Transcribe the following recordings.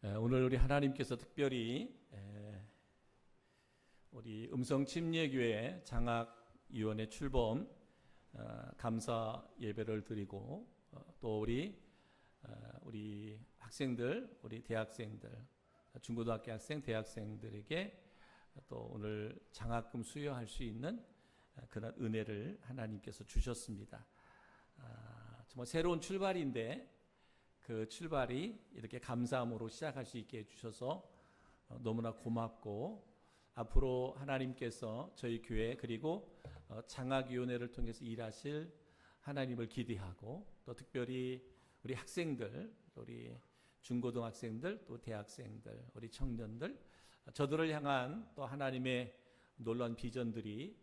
오늘 우리 하나님께서 특별히 우리 음성침례교회 장학위원회 출범 감사 예배를 드리고 또 우리 학생들, 우리 대학생들, 중고등학교 학생, 대학생들에게 또 오늘 장학금 수여할 수 있는 그런 은혜를 하나님께서 주셨습니다. 정말 새로운 출발인데 그 출발이 이렇게 감사함으로 시작할 수 있게 해주셔서 너무나 고맙고, 앞으로 하나님께서 저희 교회 그리고 장학위원회를 통해서 일하실 하나님을 기대하고, 또 특별히 우리 학생들, 우리 중고등학생들, 또 대학생들, 우리 청년들, 저들을 향한 또 하나님의 놀라운 비전들이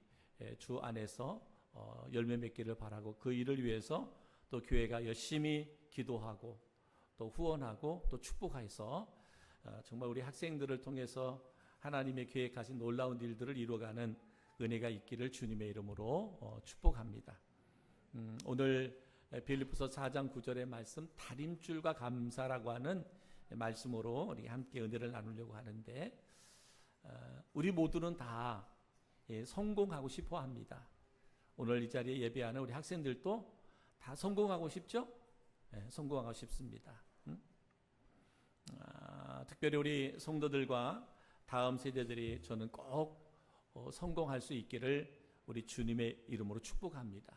주 안에서 열매 맺기를 바라고, 그 일을 위해서 또 교회가 열심히 기도하고 또 후원하고 또 축복해서 정말 우리 학생들을 통해서 하나님의 계획하신 놀라운 일들을 이루어가는 은혜가 있기를 주님의 이름으로 축복합니다. 오늘 빌립보서 4장 9절의 말씀, 다림줄과 감사라고 하는 말씀으로 우리 함께 은혜를 나누려고 하는데, 우리 모두는 다 성공하고 싶어 합니다. 오늘 이 자리에 예배하는 우리 학생들도 다 성공하고 싶죠? 성공하고 싶습니다. 특별히 우리 성도들과 다음 세대들이 저는 꼭 성공할 수 있기를 우리 주님의 이름으로 축복합니다.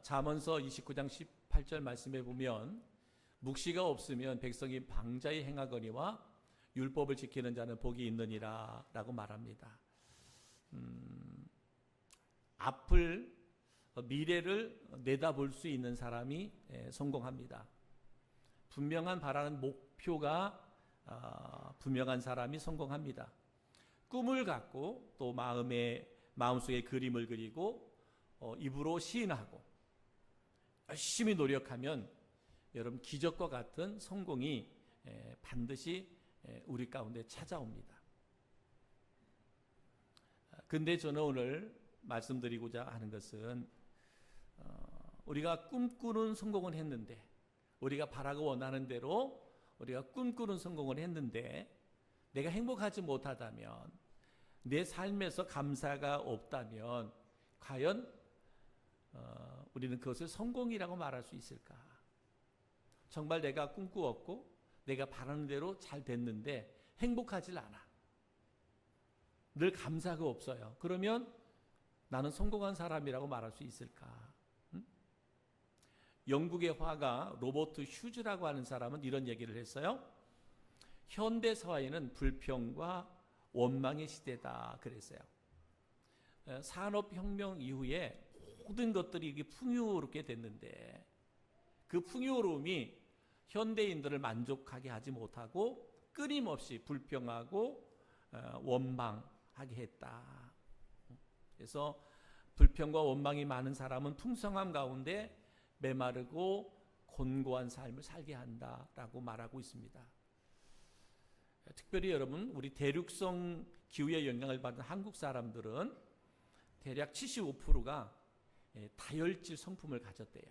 잠언서 29장 18절 말씀에 보면, 묵시가 없으면 백성이 방자히 행하거니와 율법을 지키는 자는 복이 있느니라 라고 말합니다. 미래를 내다볼 수 있는 사람이 성공합니다. 분명한 바라는 목표가 분명한 사람이 성공합니다. 꿈을 갖고 또 마음속에 그림을 그리고 입으로 시인하고 열심히 노력하면 여러분, 기적과 같은 성공이 반드시 우리 가운데 찾아옵니다. 근데 저는 오늘 말씀드리고자 하는 것은, 우리가 꿈꾸는 성공을 했는데, 우리가 바라고 원하는 대로 우리가 꿈꾸는 성공을 했는데 내가 행복하지 못하다면, 내 삶에서 감사가 없다면 과연 우리는 그것을 성공이라고 말할 수 있을까? 정말 내가 꿈꾸었고 내가 바라는 대로 잘 됐는데 행복하질 않아, 늘 감사가 없어요. 그러면 나는 성공한 사람이라고 말할 수 있을까? 영국의 화가 로버트 휴즈라고 하는 사람은 이런 얘기를 했어요. 현대 사회는 불평과 원망의 시대다 그랬어요. 산업혁명 이후에 모든 것들이 풍요롭게 됐는데, 그 풍요로움이 현대인들을 만족하게 하지 못하고 끊임없이 불평하고 원망하게 했다. 그래서 불평과 원망이 많은 사람은 풍성함 가운데 메마르고 곤고한 삶을 살게 한다라고 말하고 있습니다. 특별히 여러분, 우리 대륙성 기후의 영향을 받은 한국 사람들은 대략 75%가 다혈질 성품을 가졌대요.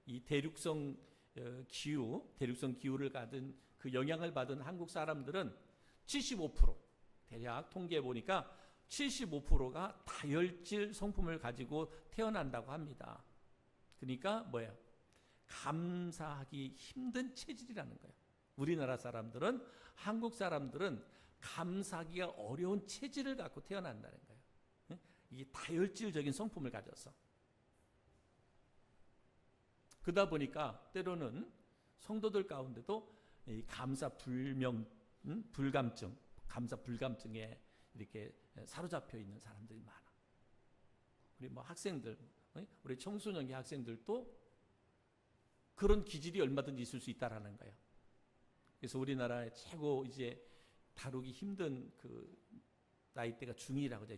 이 대륙성 기후를 가진 그 영향을 받은 한국 사람들은 75%, 대략 통계해 보니까 75%가 다혈질 성품을 가지고 태어난다고 합니다. 그러니까 뭐예요? 감사하기 힘든 체질이라는 거예요. 우리나라 사람들은, 한국 사람들은 감사하기가 어려운 체질을 갖고 태어난다는 거예요. 이게 다혈질적인 성품을 가져서. 그러다 보니까 때로는 성도들 가운데도 이 감사 불감증에 이렇게 사로잡혀 있는 사람들이 많아. 우리 학생들, 우리 청소년기 학생들도 그런 기질이 얼마든지 있을 수 있다라는 거예요. 그래서 우리나라의 최고 이제 다루기 힘든 그 나이대가 중2라고 하죠.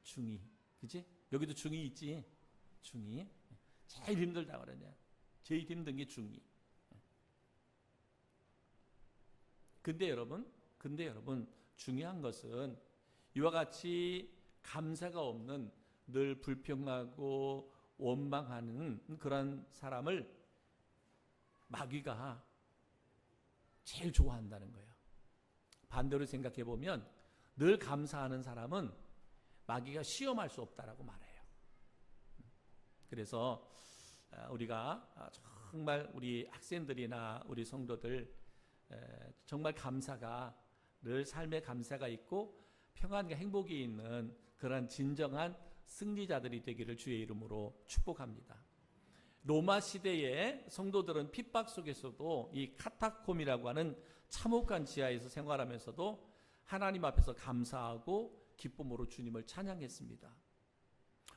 중2, 그치? 여기도 중2 있지? 중2 제일 힘들다고 그러냐? 제일 힘든 게 중2. 근데 여러분, 중요한 것은 이와 같이 감사가 없는, 늘 불평하고 원망하는 그런 사람을 마귀가 제일 좋아한다는 거예요. 반대로 생각해 보면 늘 감사하는 사람은 마귀가 시험할 수 없다라고 말해요. 그래서 우리가 정말 우리 학생들이나 우리 성도들 정말 감사가 늘 삶에 감사가 있고 평안과 행복이 있는 그런 진정한 승리자들이 되기를 주의 이름으로 축복합니다. 로마 시대의 성도들은 핍박 속에서도 이 카타콤이라고 하는 참혹한 지하에서 생활하면서도 하나님 앞에서 감사하고 기쁨으로 주님을 찬양했습니다.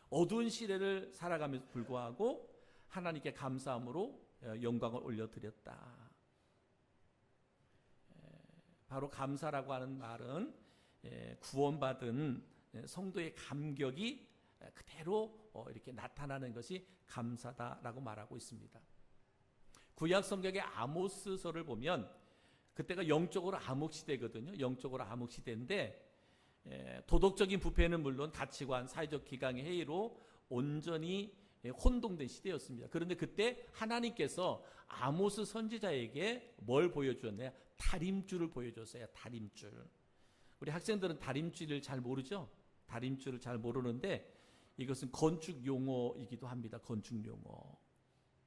어두운 시대를 살아가면서 불구하고 하나님께 감사함으로 영광을 올려드렸다. 바로 감사라고 하는 말은 구원받은 성도의 감격이 그대로 이렇게 나타나는 것이 감사다라고 말하고 있습니다. 구약 성경의 아모스서를 보면 그때가 영적으로 암흑 시대거든요. 영적으로 암흑 시대인데 도덕적인 부패는 물론 가치관, 사회적 기강의 해이로 온전히 혼동된 시대였습니다. 그런데 그때 하나님께서 아모스 선지자에게 뭘 보여주었나요? 다림줄을 보여줬어요. 다림줄. 우리 학생들은 다림줄을 잘 모르죠? 다림줄을 잘 모르는데 이것은 건축 용어이기도 합니다. 건축 용어.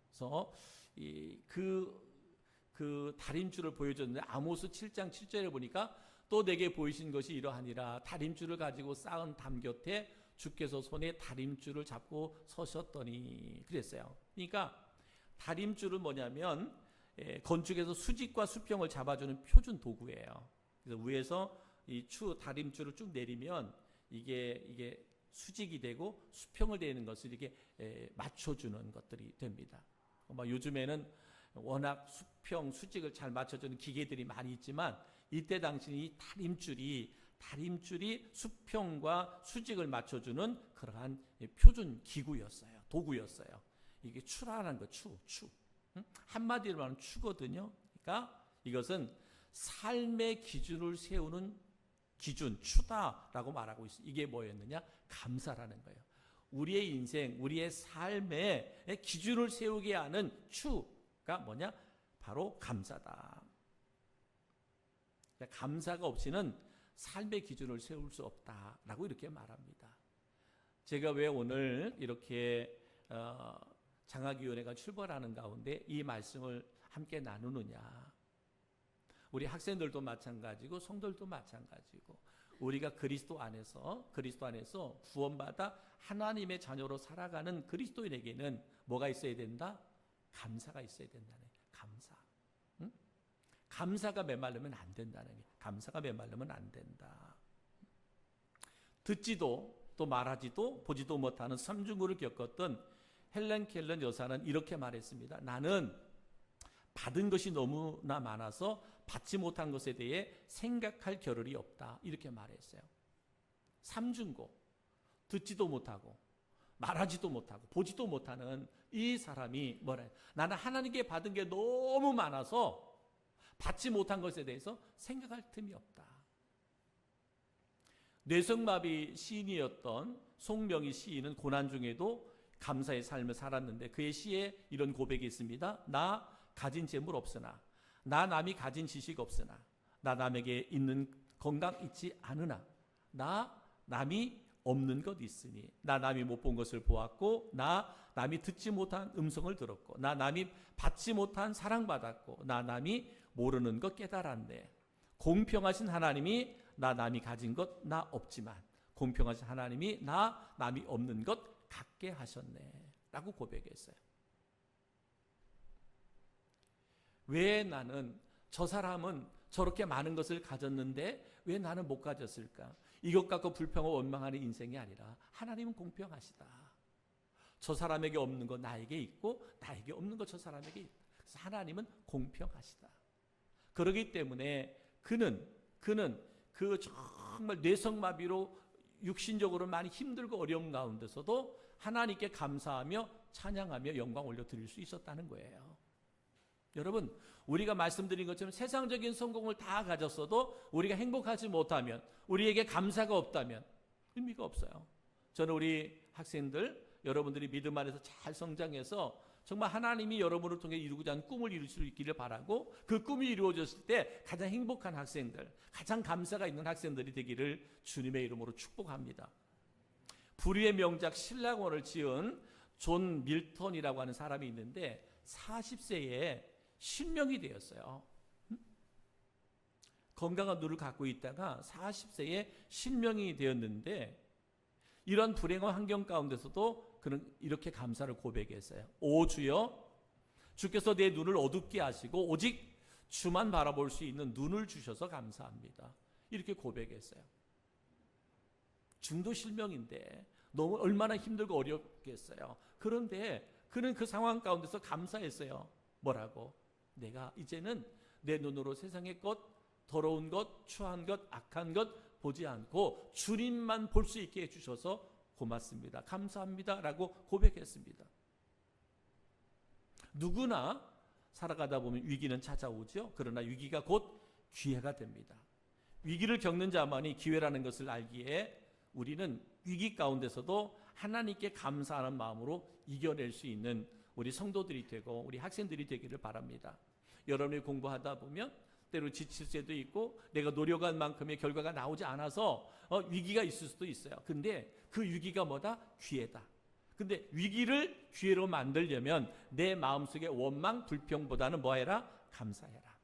그래서 그 다림줄을 보여줬는데 아모스 7장 7절에 보니까 또 내게 보이신 것이 이러하니라. 다림줄을 가지고 쌓은 담 곁에 주께서 손에 다림줄을 잡고 서셨더니 그랬어요. 그러니까 다림줄은 뭐냐면 건축에서 수직과 수평을 잡아주는 표준 도구예요. 그래서 위에서 이 다림줄을 쭉 내리면 이게 수직이 되고 수평을 되는 것을 이렇게 맞춰주는 것들이 됩니다. 요즘에는 워낙 수평, 수직을 잘 맞춰주는 기계들이 많이 있지만 이때 당시 이 다림줄이 수평과 수직을 맞춰주는 그러한 표준 기구였어요. 도구였어요. 이게 추라는 거, 추. 한마디로 말하면 추거든요. 그러니까 이것은 삶의 기준을 세우는 기준, 추다라고 말하고 있어요. 이게 뭐였느냐? 감사라는 거예요. 우리의 인생, 우리의 삶의 기준을 세우게 하는 추가 뭐냐? 바로 감사다. 감사가 없이는 삶의 기준을 세울 수 없다라고 이렇게 말합니다. 제가 왜 오늘 이렇게 장학위원회가 출발하는 가운데 이 말씀을 함께 나누느냐? 우리 학생들도 마찬가지고 성도들도 마찬가지고 우리가 그리스도 안에서 구원받아 하나님의 자녀로 살아가는 그리스도인에게는 뭐가 있어야 된다? 감사가 있어야 된다네. 감사. 응? 감사가 메말르면 안 된다는 게. 감사가 메말르면 안 된다. 듣지도 또 말하지도 보지도 못하는 삼중고를 겪었던 헬렌 켈러 여사는 이렇게 말했습니다. 나는 받은 것이 너무나 많아서 받지 못한 것에 대해 생각할 겨를이 없다. 이렇게 말했어요. 삼중고, 듣지도 못하고 말하지도 못하고 보지도 못하는 이 사람이 뭐래? 나는 하나님께 받은 게 너무 많아서 받지 못한 것에 대해서 생각할 틈이 없다. 뇌성마비 시인이었던 송명희 시인은 고난 중에도 감사의 삶을 살았는데 그의 시에 이런 고백이 있습니다. 나 가진 재물 없으나 나 남이 가진 지식 없으나 나 남에게 있는 건강 있지 않으나 나 남이 없는 것 있으니 나 남이 못 본 것을 보았고 나 남이 듣지 못한 음성을 들었고 나 남이 받지 못한 사랑받았고 나 남이 모르는 것 깨달았네. 공평하신 하나님이 나 남이 가진 것 나 없지만 공평하신 하나님이 나 남이 없는 것 갖게 하셨네 라고 고백했어요. 왜 나는 저 사람은 저렇게 많은 것을 가졌는데 왜 나는 못 가졌을까? 이것 갖고 불평하고 원망하는 인생이 아니라 하나님은 공평하시다. 저 사람에게 없는 거 나에게 있고 나에게 없는 거 저 사람에게 있다. 그래서 하나님은 공평하시다. 그렇기 때문에 그는 그 정말 뇌성마비로 육신적으로 많이 힘들고 어려운 가운데서도 하나님께 감사하며 찬양하며 영광 올려드릴 수 있었다는 거예요. 여러분, 우리가 말씀드린 것처럼 세상적인 성공을 다 가졌어도 우리가 행복하지 못하면, 우리에게 감사가 없다면 의미가 없어요. 저는 우리 학생들, 여러분들이 믿음 안에서 잘 성장해서 정말 하나님이 여러분을 통해 이루고자 하는 꿈을 이룰 수 있기를 바라고, 그 꿈이 이루어졌을 때 가장 행복한 학생들, 가장 감사가 있는 학생들이 되기를 주님의 이름으로 축복합니다. 불후의 명작 신라원을 지은 존 밀턴이라고 하는 사람이 있는데 40세에 신명이 되었어요. 건강한 눈을 갖고 있다가 40세에 신명이 되었는데, 이런 불행한 환경 가운데서도 그는 이렇게 감사를 고백했어요. 오 주여, 주께서 내 눈을 어둡게 하시고 오직 주만 바라볼 수 있는 눈을 주셔서 감사합니다. 이렇게 고백했어요. 중도 실명인데 너무 얼마나 힘들고 어렵겠어요. 그런데 그는 그 상황 가운데서 감사했어요. 뭐라고? 내가 이제는 내 눈으로 세상의 것, 더러운 것, 추한 것, 악한 것 보지 않고 주님만 볼 수 있게 해주셔서 고맙습니다. 감사합니다. 라고 고백했습니다. 누구나 살아가다 보면 위기는 찾아오죠. 그러나 위기가 곧 기회가 됩니다. 위기를 겪는 자만이 기회라는 것을 알기에 우리는 위기 가운데서도 하나님께 감사하는 마음으로 이겨낼 수 있는 우리 성도들이 되고 우리 학생들이 되기를 바랍니다. 여러분이 공부하다 보면 때로 지칠 때도 있고, 내가 노력한 만큼의 결과가 나오지 않아서 위기가 있을 수도 있어요. 근데 그 위기가 뭐다? 기회다. 근데 위기를 기회로 만들려면 내 마음속의 원망, 불평보다는 뭐 해라? 감사해라.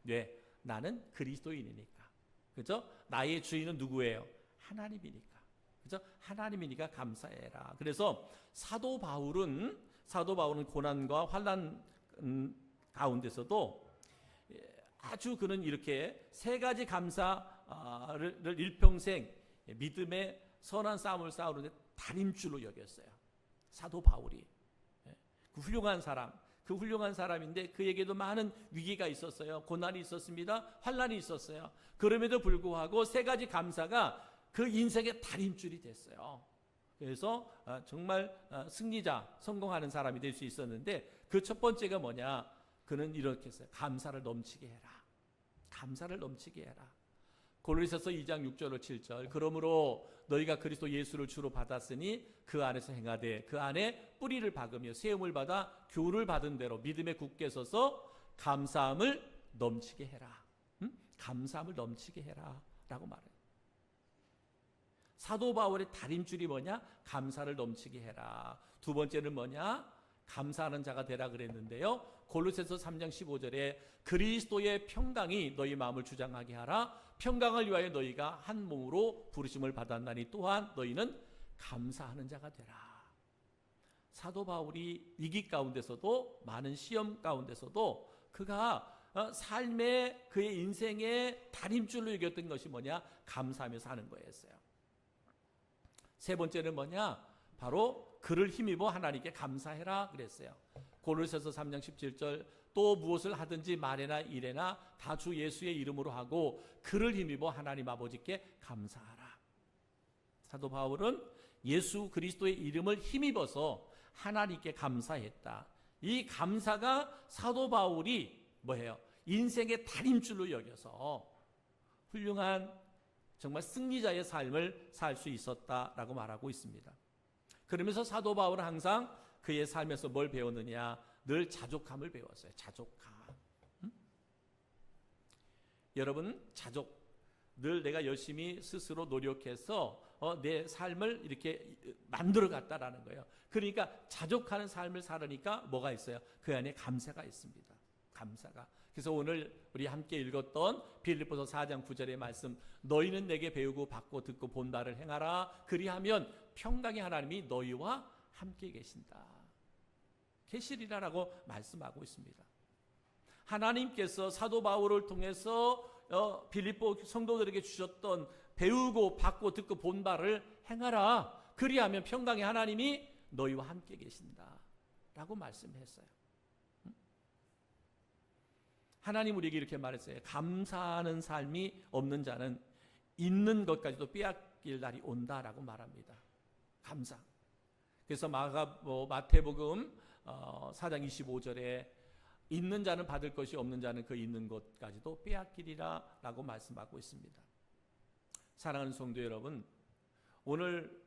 왜? 나는 그리스도인이니까. 그죠? 나의 주인은 누구예요? 하나님이니까. 그죠? 하나님이니까 감사해라. 그래서 사도 바울은 고난과 환난 가운데서도 아주 그는 이렇게 세 가지 감사를 일평생 믿음의 선한 싸움을 싸우는데 다림줄로 여겼어요. 사도 바울이. 그 훌륭한 사람인데 그에게도 많은 위기가 있었어요. 고난이 있었습니다. 환난이 있었어요. 그럼에도 불구하고 세 가지 감사가 그 인생의 다림줄이 됐어요. 그래서 정말 승리자, 성공하는 사람이 될 수 있었는데, 그 첫 번째가 뭐냐? 그는 이렇게 했어요. 감사를 넘치게 해라. 감사를 넘치게 해라. 골로새서 2장 6절 7절. 그러므로 너희가 그리스도 예수를 주로 받았으니 그 안에서 행하되 그 안에 뿌리를 박으며 세움을 받아 교훈을 받은 대로 믿음에 굳게 서서 감사함을 넘치게 해라. 감사함을 넘치게 해라 라고 말해요. 사도 바울의 다림줄이 뭐냐? 감사를 넘치게 해라. 두 번째는 뭐냐? 감사하는 자가 되라 그랬는데요. 골로새서 3장 15절에 그리스도의 평강이 너희 마음을 주장하게 하라. 평강을 위하여 너희가 한 몸으로 부르심을 받았나니 또한 너희는 감사하는 자가 되라. 사도 바울이 위기 가운데서도, 많은 시험 가운데서도 그가 삶의, 그의 인생의 다림줄로 여겼던 것이 뭐냐? 감사하며 사는 거였어요. 세 번째는 뭐냐? 바로 그를 힘입어 하나님께 감사해라 그랬어요. 골로새서 3장 17절 또 무엇을 하든지 말에나 일에나 다 주 예수의 이름으로 하고 그를 힘입어 하나님 아버지께 감사하라. 사도 바울은 예수 그리스도의 이름을 힘입어서 하나님께 감사했다. 이 감사가 사도 바울이 뭐예요? 인생의 다림줄로 여겨서 훌륭한 정말 승리자의 삶을 살 수 있었다라고 말하고 있습니다. 그러면서 사도 바울은 항상 그의 삶에서 뭘 배웠느냐? 늘 자족함을 배웠어요. 자족함. 여러분, 늘 내가 열심히 스스로 노력해서 내 삶을 이렇게 만들어갔다라는 거예요. 그러니까 자족하는 삶을 살으니까 뭐가 있어요? 그 안에 감사가 있습니다. 감사가. 그래서 오늘 우리 함께 읽었던 빌립보서 4장 9절의 말씀, 너희는 내게 배우고 받고 듣고 본 바를 행하라. 그리하면 평강의 하나님이 너희와 함께 계시리라라고 말씀하고 있습니다. 하나님께서 사도 바울을 통해서 빌립보 성도들에게 주셨던 배우고 받고 듣고 본 바를 행하라. 그리하면 평강의 하나님이 너희와 함께 계신다라고 말씀했어요. 하나님 우리에게 이렇게 말했어요. 감사하는 삶이 없는 자는 있는 것까지도 빼앗길 날이 온다라고 말합니다. 감사. 그래서 마태복음 4장 25절에 있는 자는 받을 것이 없는 자는 그 있는 것까지도 빼앗기리라 라고 말씀하고 있습니다. 사랑하는 성도 여러분, 오늘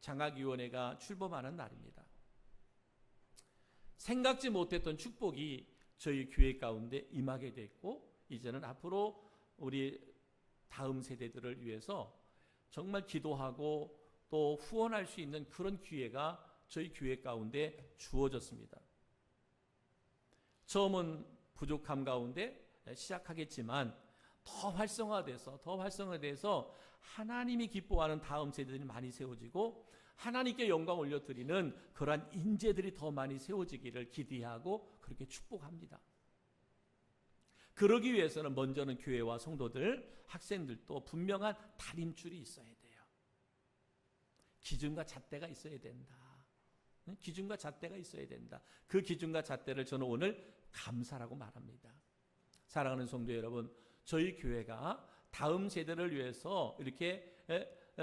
장학위원회가 출범하는 날입니다. 생각지 못했던 축복이 저희 교회 가운데 임하게 됐고, 이제는 앞으로 우리 다음 세대들을 위해서 정말 기도하고 또 후원할 수 있는 그런 기회가 저희 교회 가운데 주어졌습니다. 처음은 부족함 가운데 시작하겠지만 더 활성화돼서 하나님이 기뻐하는 다음 세대들이 많이 세워지고 하나님께 영광 올려드리는 그러한 인재들이 더 많이 세워지기를 기대하고 그렇게 축복합니다. 그러기 위해서는 먼저는 교회와 성도들, 학생들도 분명한 다림줄이 있어야 돼요. 기준과 잣대가 있어야 된다. 기준과 잣대가 있어야 된다. 그 기준과 잣대를 저는 오늘 감사라고 말합니다. 사랑하는 성도 여러분, 저희 교회가 다음 세대를 위해서 이렇게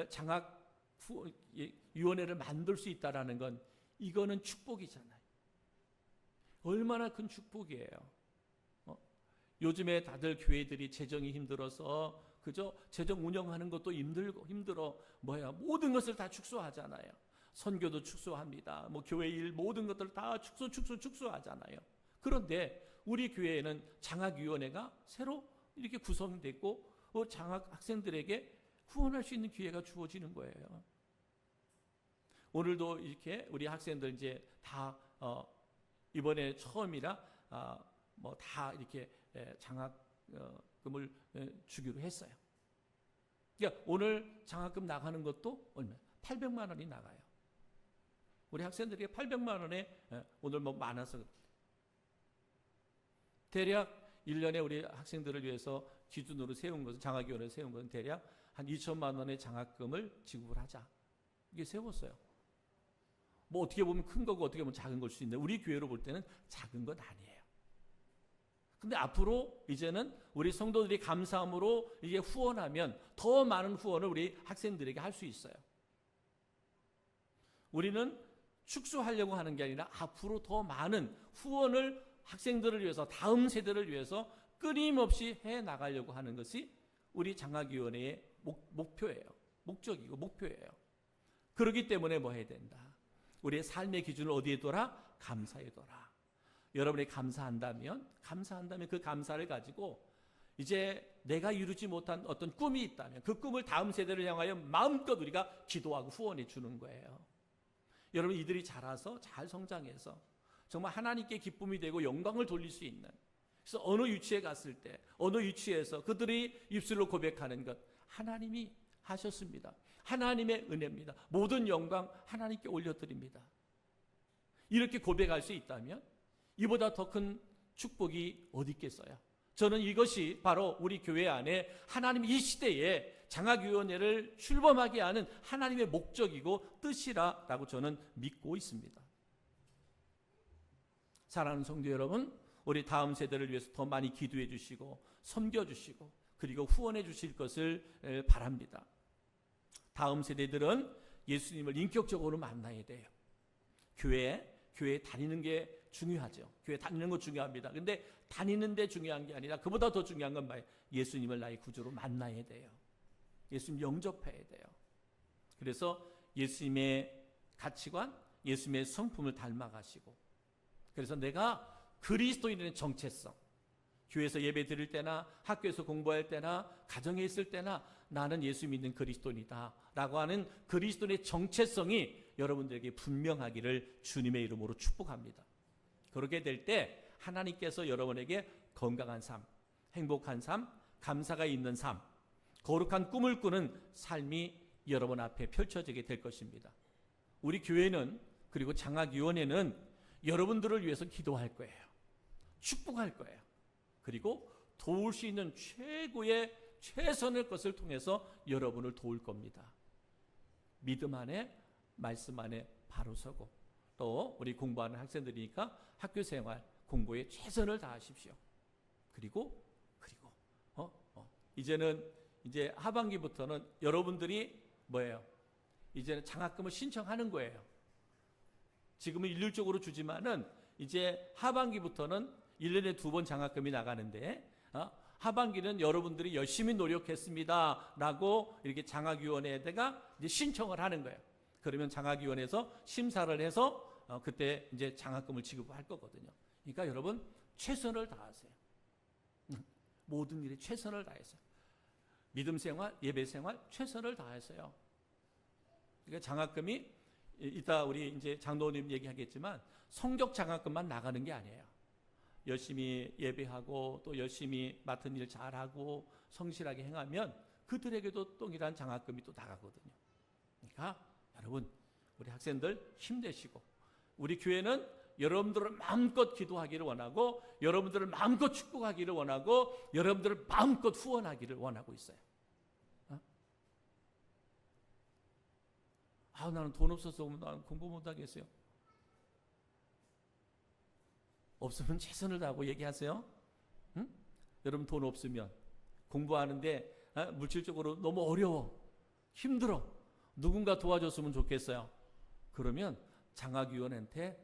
장학위원회를 만들 수 있다는 건 이거는 축복이잖아요. 얼마나 큰 축복이에요. 요즘에 다들 교회들이 재정이 힘들어서 그저 재정 운영하는 것도 힘들어 모든 것을 다 축소하잖아요. 선교도 축소합니다. 교회 일 모든 것들 다 축소하잖아요. 그런데 우리 교회에는 장학위원회가 새로 이렇게 구성됐고 장학 학생들에게 후원할 수 있는 기회가 주어지는 거예요. 오늘도 이렇게 우리 학생들 이제 다 이번에 처음이라 다 이렇게 장학금을 주기로 했어요. 그러니까 오늘 장학금 나가는 것도 얼마? 800만 원이 나가요. 우리 학생들에게 800만 원에 오늘 많아서 대략 1년에 우리 학생들을 위해서 기준으로 세운 것은 장학위원회를 세운 것은 대략 한 2천만 원의 장학금을 지급을 하자. 이게 세웠어요. 어떻게 보면 큰 거고 어떻게 보면 작은 걸 수 있는데 우리 교회로 볼 때는 작은 건 아니에요. 근데 앞으로 이제는 우리 성도들이 감사함으로 이게 후원하면 더 많은 후원을 우리 학생들에게 할 수 있어요. 우리는 축소하려고 하는 게 아니라 앞으로 더 많은 후원을 학생들을 위해서 다음 세대를 위해서 끊임없이 해 나가려고 하는 것이 우리 장학위원회의 목표예요. 목적이고 목표예요. 그렇기 때문에 뭐 해야 된다? 우리의 삶의 기준을 어디에 둬라? 감사에 둬라. 여러분이 감사한다면 그 감사를 가지고 이제 내가 이루지 못한 어떤 꿈이 있다면 그 꿈을 다음 세대를 향하여 마음껏 우리가 기도하고 후원해 주는 거예요. 여러분 이들이 자라서 잘 성장해서 정말 하나님께 기쁨이 되고 영광을 돌릴 수 있는, 그래서 어느 유치에 갔을 때 어느 유치에서 그들이 입술로 고백하는 것 하나님이 하셨습니다. 하나님의 은혜입니다. 모든 영광 하나님께 올려드립니다. 이렇게 고백할 수 있다면 이보다 더 큰 축복이 어디 있겠어요? 저는 이것이 바로 우리 교회 안에 하나님 이 시대에 장학위원회를 출범하게 하는 하나님의 목적이고 뜻이라고 저는 믿고 있습니다. 사랑하는 성도 여러분, 우리 다음 세대를 위해서 더 많이 기도해 주시고 섬겨 주시고 그리고 후원해 주실 것을 바랍니다. 다음 세대들은 예수님을 인격적으로 만나야 돼요. 교회에 다니는 게 중요하죠. 교회 다니는 거 중요합니다. 근데 다니는 데 중요한 게 아니라 그보다 더 중요한 건 뭐예요? 예수님을 나의 구주로 만나야 돼요. 예수님 영접해야 돼요. 그래서 예수님의 가치관, 예수님의 성품을 닮아가시고, 그래서 내가 그리스도인의 정체성, 교회에서 예배 드릴 때나 학교에서 공부할 때나 가정에 있을 때나 나는 예수 믿는 그리스도인이다 라고 하는 그리스도인의 정체성이 여러분들에게 분명하기를 주님의 이름으로 축복합니다. 그렇게 될 때 하나님께서 여러분에게 건강한 삶, 행복한 삶, 감사가 있는 삶, 거룩한 꿈을 꾸는 삶이 여러분 앞에 펼쳐지게 될 것입니다. 우리 교회는, 그리고 장학위원회는 여러분들을 위해서 기도할 거예요. 축복할 거예요. 그리고 도울 수 있는 최고의 최선의 것을 통해서 여러분을 도울 겁니다. 믿음 안에, 말씀 안에 바로 서고, 또 우리 공부하는 학생들이니까 학교 생활, 공부에 최선을 다하십시오. 그리고 이제는 이제 하반기부터는 여러분들이 뭐예요? 이제는 장학금을 신청하는 거예요. 지금은 일률적으로 주지만은 이제 하반기부터는 1년에 2번 장학금이 나가는데 하반기는 여러분들이 열심히 노력했습니다 라고 이렇게 장학위원회에다가 이제 신청을 하는 거예요. 그러면 장학위원회에서 심사를 해서 그때 이제 장학금을 지급할 거거든요. 그러니까 여러분 최선을 다하세요. 모든 일에 최선을 다해서 믿음 생활, 예배 생활 최선을 다해서요. 그러니까 장학금이 이따 우리 이제 장로님 얘기하겠지만 성적 장학금만 나가는 게 아니에요. 열심히 예배하고 또 열심히 맡은 일 잘하고 성실하게 행하면 그들에게도 동일한 장학금이 또 나가거든요. 그러니까 여러분 우리 학생들 힘내시고 우리 교회는 여러분들을 마음껏 기도하기를 원하고 여러분들을 마음껏 축복하기를 원하고 여러분들을 마음껏 후원하기를 원하고 있어요. 나는 돈 없어서 나는 공부 못하겠어요. 없으면 최선을 다하고 얘기하세요. 응? 여러분 돈 없으면 공부하는데 물질적으로 너무 어려워, 힘들어, 누군가 도와줬으면 좋겠어요. 그러면 장학위원회한테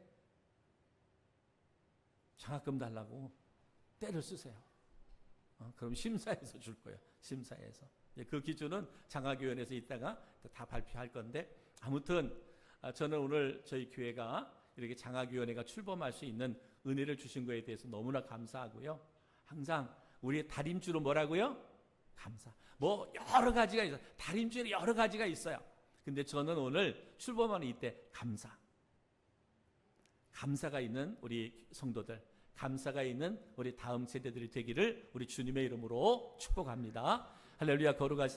장학금 달라고 때를 쓰세요. 그럼 심사해서 줄 거예요. 심사해서. 그 기준은 장학위원회에서 이따가 다 발표할 건데 아무튼 저는 오늘 저희 교회가 이렇게 장학위원회가 출범할 수 있는 은혜를 주신 것에 대해서 너무나 감사하고요. 항상 우리의 다림줄은 뭐라고요? 감사. 뭐 여러 가지가 있어요. 다림줄이 여러 가지가 있어요. 근데 저는 오늘 출범하는 이때 감사가 있는 우리 성도들, 감사가 있는 우리 다음 세대들이 되기를 우리 주님의 이름으로 축복합니다. 할렐루야. 거룩하신